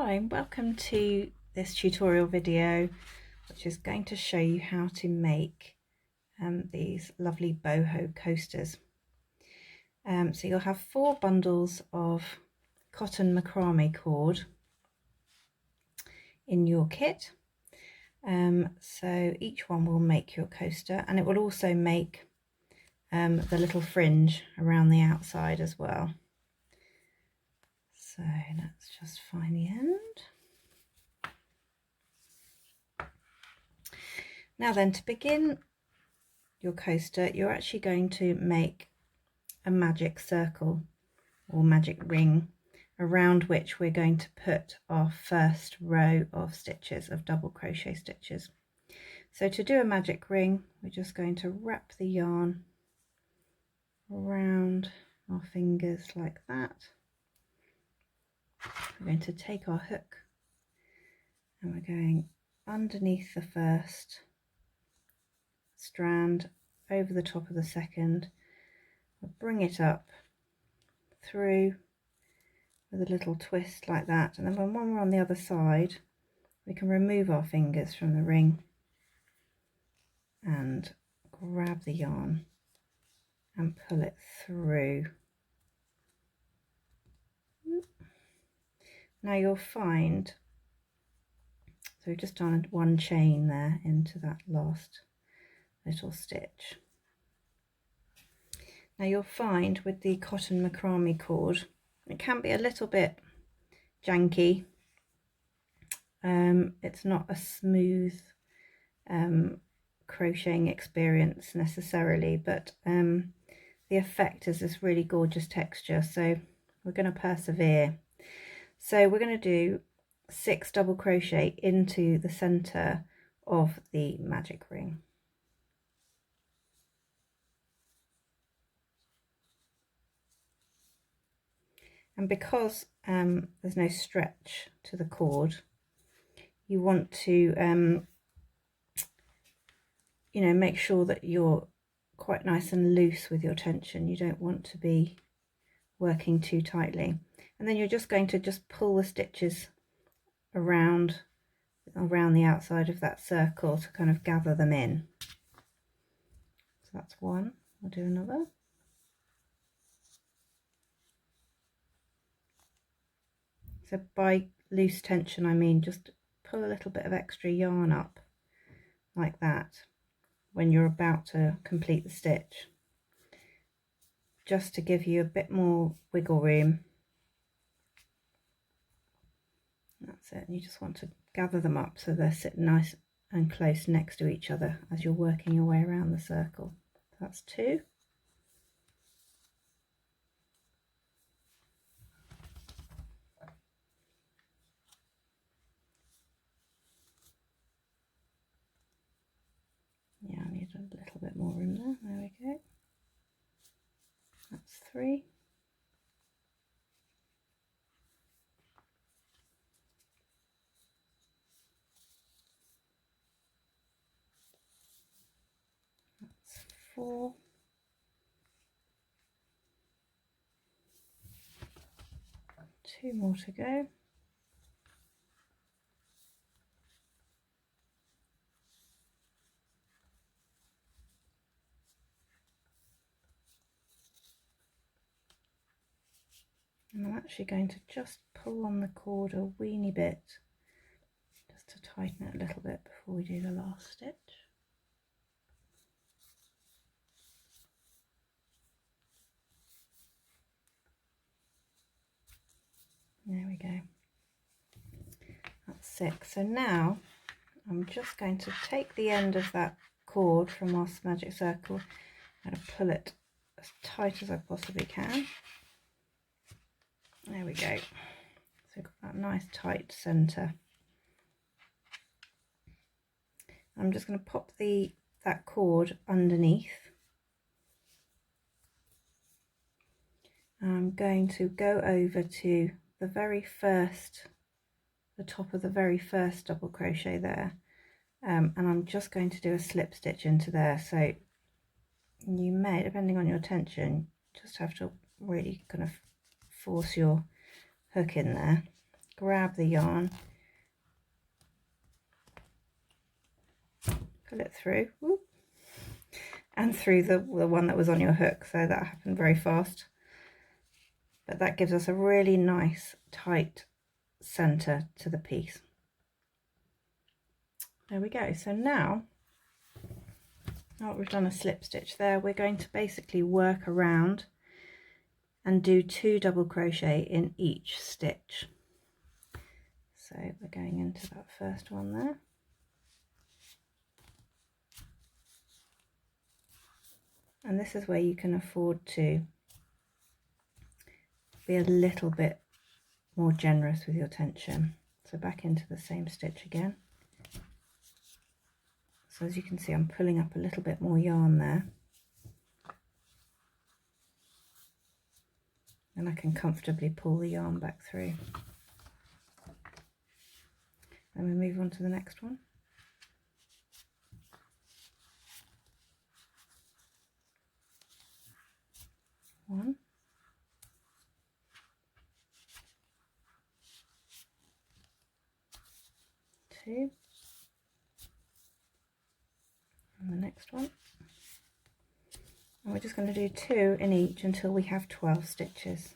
Hi, welcome to this tutorial video, which is going to show you how to make these lovely boho coasters. So you'll have 4 bundles of cotton macrame cord in your kit. So each one will make your coaster, and it will also make the little fringe around the outside as well. So let's just find the end. Now then, to begin your coaster, you're actually going to make a magic circle or magic ring around which we're going to put our first row of stitches, of double crochet stitches. So to do a magic ring, we're just going to wrap the yarn around our fingers like that. We're going to take our hook and we're going underneath the first strand, over the top of the second. We'll bring it up through with a little twist like that, and then when we're on the other side, we can remove our fingers from the ring and grab the yarn and pull it through. Now you'll find, so we've just done one chain there into that last little stitch. Now you'll find with the cotton macrame cord, it can be a little bit janky. It's not a smooth crocheting experience necessarily, but the effect is this really gorgeous texture, so we're going to persevere. So we're going to do 6 double crochet into the center of the magic ring. And because there's no stretch to the cord, you want to make sure that you're quite nice and loose with your tension. You don't want to be working too tightly. And then you're just going to pull the stitches around the outside of that circle to kind of gather them in. So that's one. I'll do another. So by loose tension, I mean just pull a little bit of extra yarn up like that when you're about to complete the stitch, just to give you a bit more wiggle room. That's it. And you just want to gather them up so they're sitting nice and close next to each other as you're working your way around the circle. That's 2. Yeah, I need a little bit more room there. There we go. That's 3. That's 4. Two more to go. And I'm actually going to just pull on the cord a weeny bit, just to tighten it a little bit before we do the last stitch. There we go. That's 6. So now I'm just going to take the end of that cord from our magic circle and pull it as tight as I possibly can. There we go. So I've got that nice tight centre. I'm just going to pop that cord underneath. I'm going to go over to the top of the very first double crochet there, and I'm just going to do a slip stitch into there. So you may, depending on your tension, just have to really kind of force your hook in there, grab the yarn, pull it through, whoop, and through the one that was on your hook, so that happened very fast. But that gives us a really nice tight center to the piece. There we go. So now, we've done a slip stitch there, we're going to basically work around and do 2 double crochet in each stitch. So we're going into that first one there. And this is where you can afford to be a little bit more generous with your tension. So back into the same stitch again. So as you can see, I'm pulling up a little bit more yarn there. And I can comfortably pull the yarn back through. Then we move on to the next one. One. Two. And the next one. And we're just going to do 2 in each until we have 12 stitches.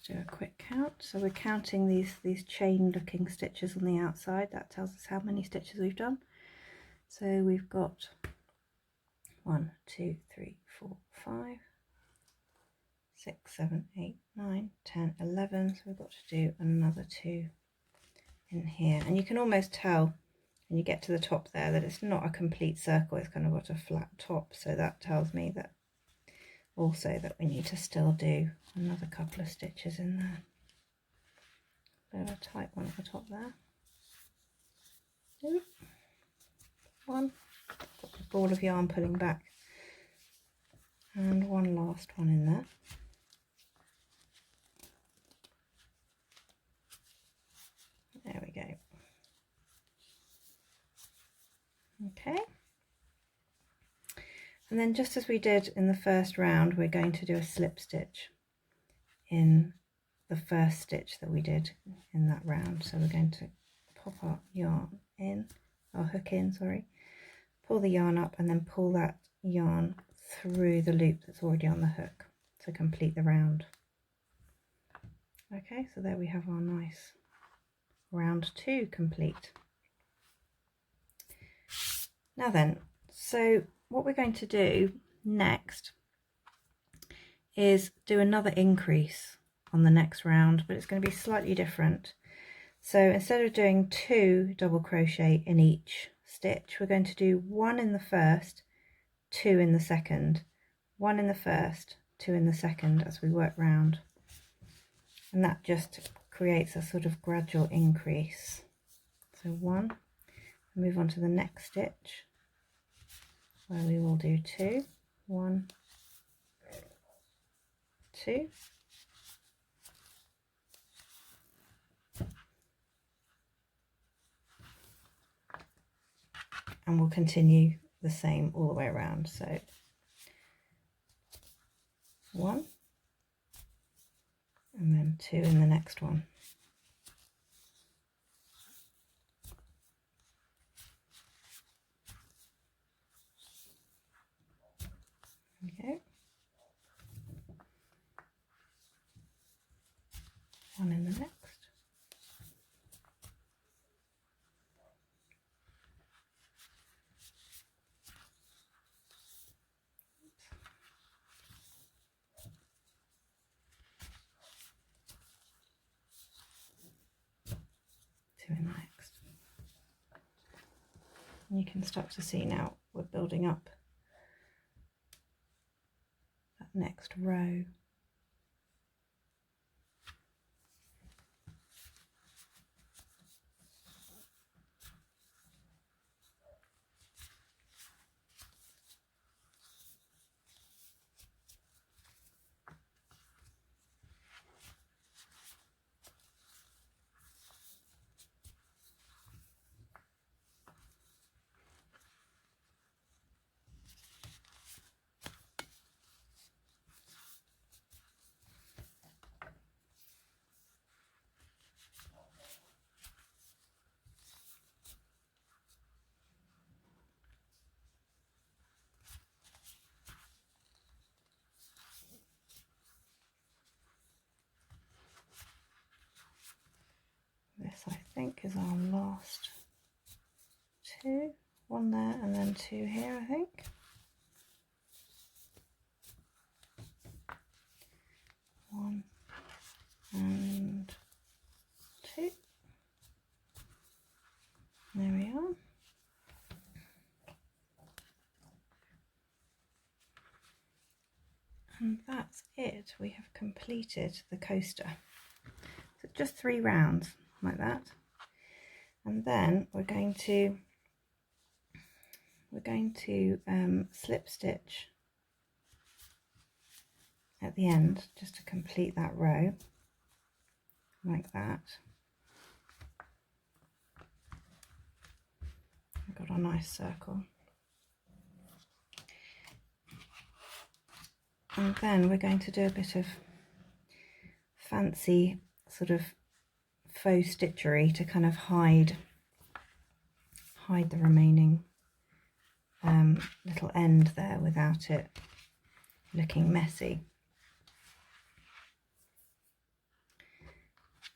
Do a quick count. So we're counting these chain looking stitches on the outside. That tells us how many stitches we've done. So we've got 1, 2, 3, 4, 5, 6, 7, 8, 9, 10, 11. So we've got to do another 2 in here. And you can almost tell when you get to the top there that it's not a complete circle, it's kind of got a flat top. So that tells me that also that we need to still do another couple of stitches in there. Bit of a tight one at the top there. One, got the ball of yarn pulling back, and one last one in there. There we go. Okay. And then just as we did in the first round, we're going to do a slip stitch in the first stitch that we did in that round. So we're going to pop our yarn in, our hook in, sorry, pull the yarn up and then pull that yarn through the loop that's already on the hook to complete the round. Okay, so there we have our nice round 2 complete. Now then, so what we're going to do next is do another increase on the next round, but it's going to be slightly different. So instead of doing 2 double crochet in each stitch, we're going to do 1 in the first, 2 in the second, 1 in the first, 2 in the second as we work round. And that just creates a sort of gradual increase. So 1, move on to the next stitch, where we will do 2, 1, 2, and we'll continue the same all the way around. So 1, and then 2 in the next one. Okay. 1 in the next. In the next. And you can start to see now we're building up that next row. This, I think, is our last two. One there and then two here, I think. One and two. There we are. And that's it. We have completed the coaster. So just 3 rounds like that. And then we're going to slip stitch at the end just to complete that row like that. We've got a nice circle. And then we're going to do a bit of fancy sort of faux stitchery to kind of hide the remaining little end there without it looking messy.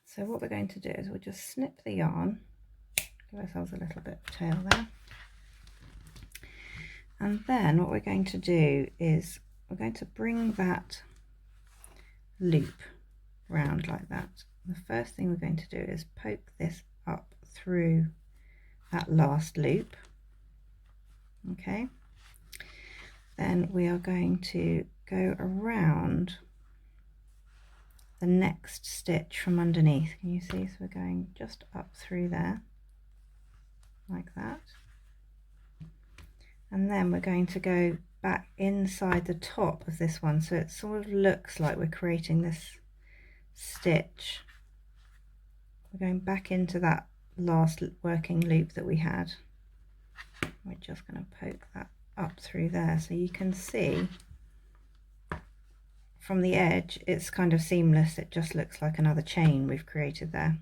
So what we're going to do is we'll just snip the yarn, give ourselves a little bit of tail there, and then what we're going to do is we're going to bring that loop round like that. The first thing we're going to do is poke this up through that last loop. Okay, then we are going to go around the next stitch from underneath. Can you see? So we're going just up through there like that, and then we're going to go back inside the top of this one, so it sort of looks like we're creating this stitch. We're going back into that last working loop that we had. We're just going to poke that up through there, so you can see from the edge it's kind of seamless. It just looks like another chain we've created there.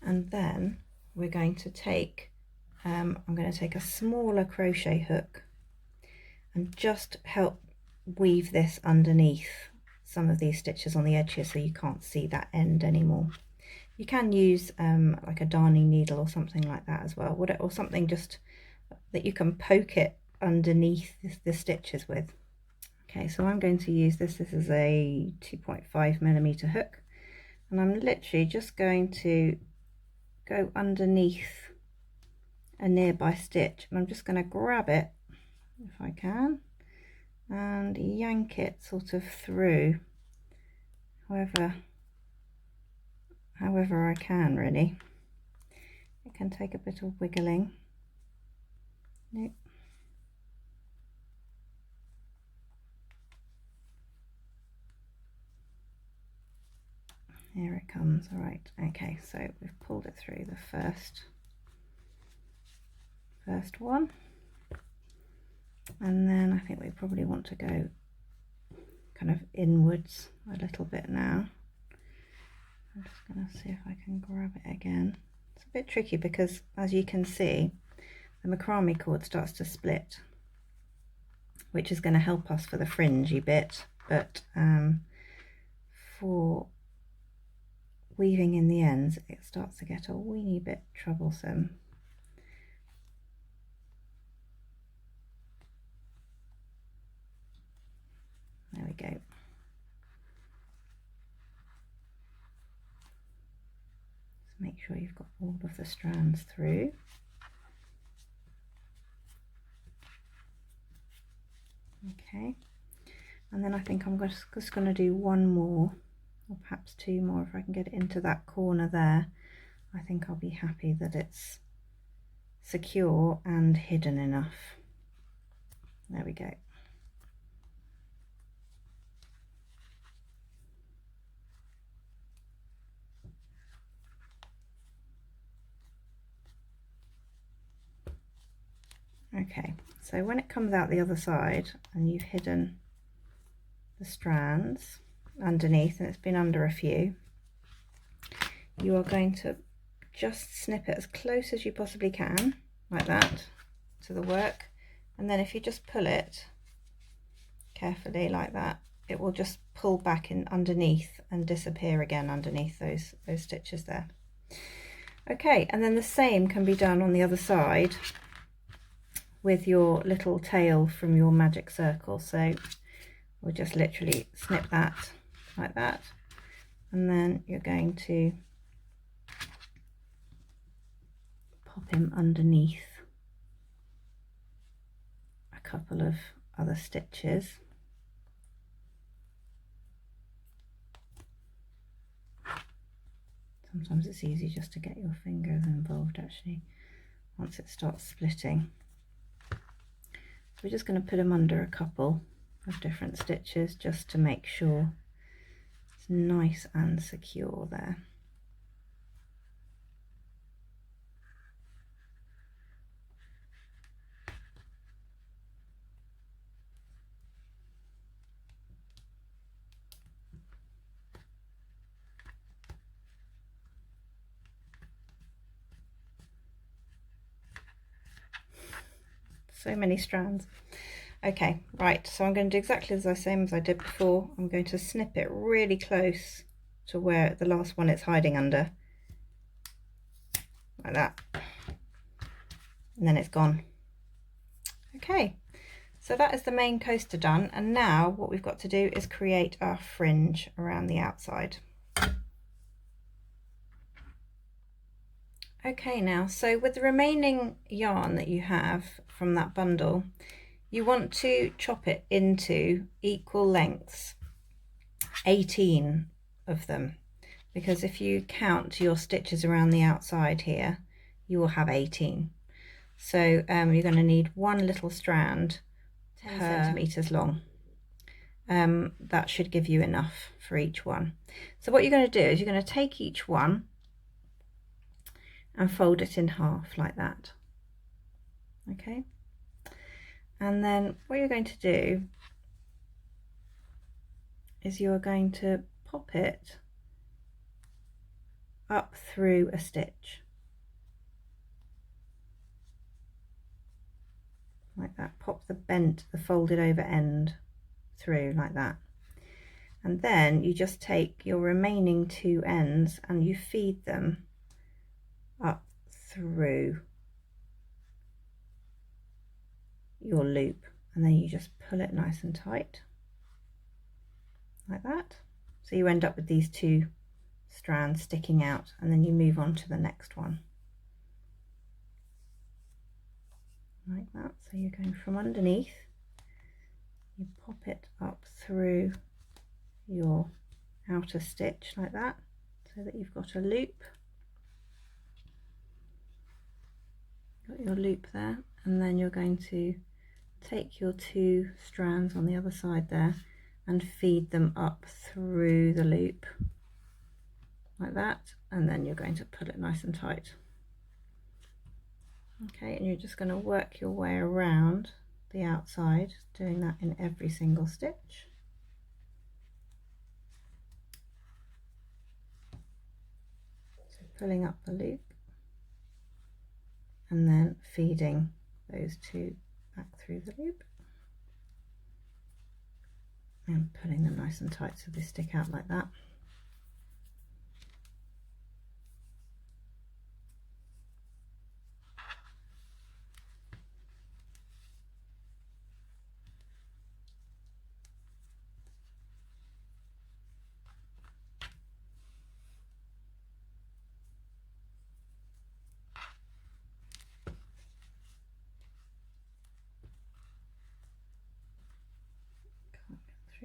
And then we're going to take I'm going to take a smaller crochet hook and just help weave this underneath some of these stitches on the edge here, so you can't see that end anymore. You can use like a darning needle or something like that as well, or something just that you can poke it underneath the stitches with. Okay, so I'm going to use this. This is a 2.5mm hook, and I'm literally just going to go underneath a nearby stitch, and I'm just going to grab it if I can and yank it sort of through however I can, really. It can take a bit of wiggling. Nope. Here it comes. All right, okay, so we've pulled it through the first one, and then I think we probably want to go kind of inwards a little bit now. I'm just going to see if I can grab it again. It's a bit tricky because, as you can see, the macrame cord starts to split, which is going to help us for the fringy bit, but for weaving in the ends it starts to get a weeny bit troublesome. There we go. Just make sure you've got all of the strands through. Okay, and then I think I'm just going to do one more, or perhaps two more. If I can get it into that corner there, I think I'll be happy that it's secure and hidden enough. There we go. Okay, so when it comes out the other side and you've hidden the strands underneath, and it's been under a few, you are going to just snip it as close as you possibly can, like that, to the work, and then if you just pull it carefully like that, it will just pull back in underneath and disappear again underneath those stitches there. Okay, and then the same can be done on the other side with your little tail from your magic circle. So we'll just literally snip that like that, and then you're going to pop him underneath a couple of other stitches. Sometimes it's easy just to get your fingers involved actually once it starts splitting. So we're just going to put them under a couple of different stitches just to make sure it's nice and secure there. So many strands. Okay, right, so I'm going to do exactly the same as I did before. I'm going to snip it really close to where the last one it's hiding under, like that, and then it's gone. Okay, so that is the main coaster done, and now what we've got to do is create our fringe around the outside. Okay, now, so with the remaining yarn that you have from that bundle, you want to chop it into equal lengths, 18 of them, because if you count your stitches around the outside here, you will have 18. So you're going to need one little strand 10 centimeters long. That should give you enough for each one. So what you're going to do is you're going to take each one and fold it in half like that. Okay, and then what you're going to do is you're going to pop it up through a stitch like that. Pop the folded over end through like that, and then you just take your remaining two ends and you feed them up through your loop, and then you just pull it nice and tight like that. So you end up with these two strands sticking out, and then you move on to the next one like that. So you're going from underneath, you pop it up through your outer stitch like that, so that you've got a loop, got your loop there, and then you're going to take your two strands on the other side there and feed them up through the loop like that, and then you're going to pull it nice and tight. Okay, and you're just going to work your way around the outside, doing that in every single stitch. So pulling up the loop and then feeding those two back through the loop and pulling them nice and tight so they stick out like that.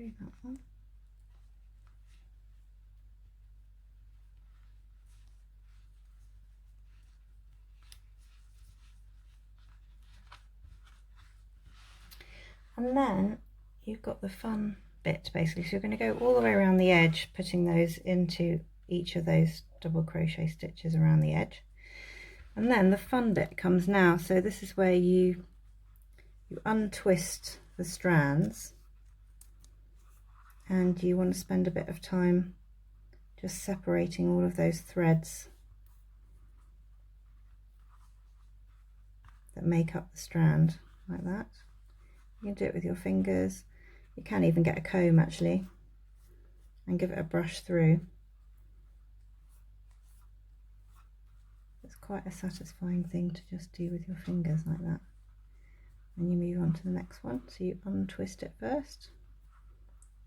through that one. And then you've got the fun bit basically, so you're going to go all the way around the edge, putting those into each of those double crochet stitches around the edge. And then the fun bit comes now. So this is where you untwist the strands, and you want to spend a bit of time just separating all of those threads that make up the strand, like that. You can do it with your fingers. You can even get a comb actually and give it a brush through. It's quite a satisfying thing to just do with your fingers like that. And you move on to the next one. So you untwist it first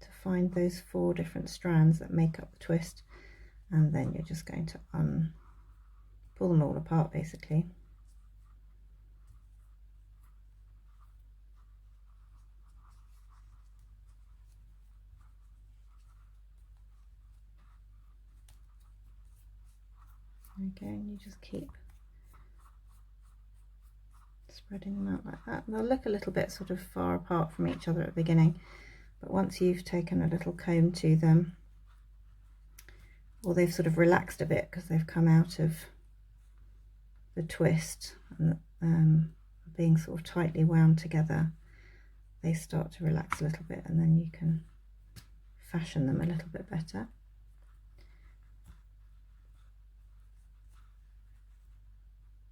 to find those 4 different strands that make up the twist, and then you're just going to pull them all apart basically. Okay, and you just keep spreading them out like that. They'll look a little bit sort of far apart from each other at the beginning, but once you've taken a little comb to them, or they've sort of relaxed a bit because they've come out of the twist and being sort of tightly wound together, they start to relax a little bit, and then you can fashion them a little bit better.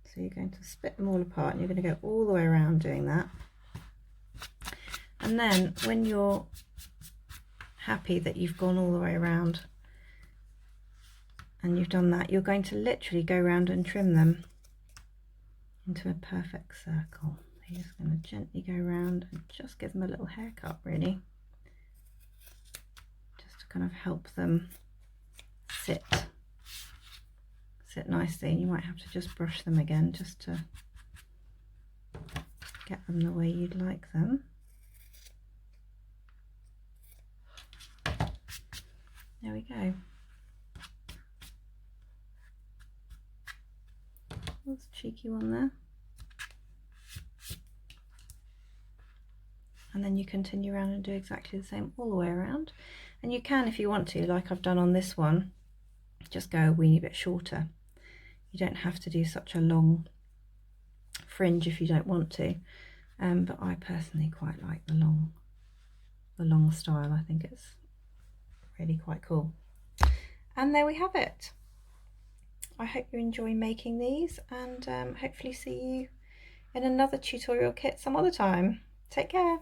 So you're going to split them all apart, and you're going to go all the way around doing that. And then when you're happy that you've gone all the way around and you've done that, you're going to literally go around and trim them into a perfect circle. So you're just going to gently go around and just give them a little haircut, really, just to kind of help them sit nicely. And you might have to just brush them again just to get them the way you'd like them. There we go. That's a cheeky one there. And then you continue around and do exactly the same all the way around. And you can, if you want to, like I've done on this one, just go a weeny bit shorter. You don't have to do such a long fringe if you don't want to, but I personally quite like the long style. I think it's really quite cool. And there we have it. I hope you enjoy making these, and hopefully see you in another tutorial kit some other time. Take care.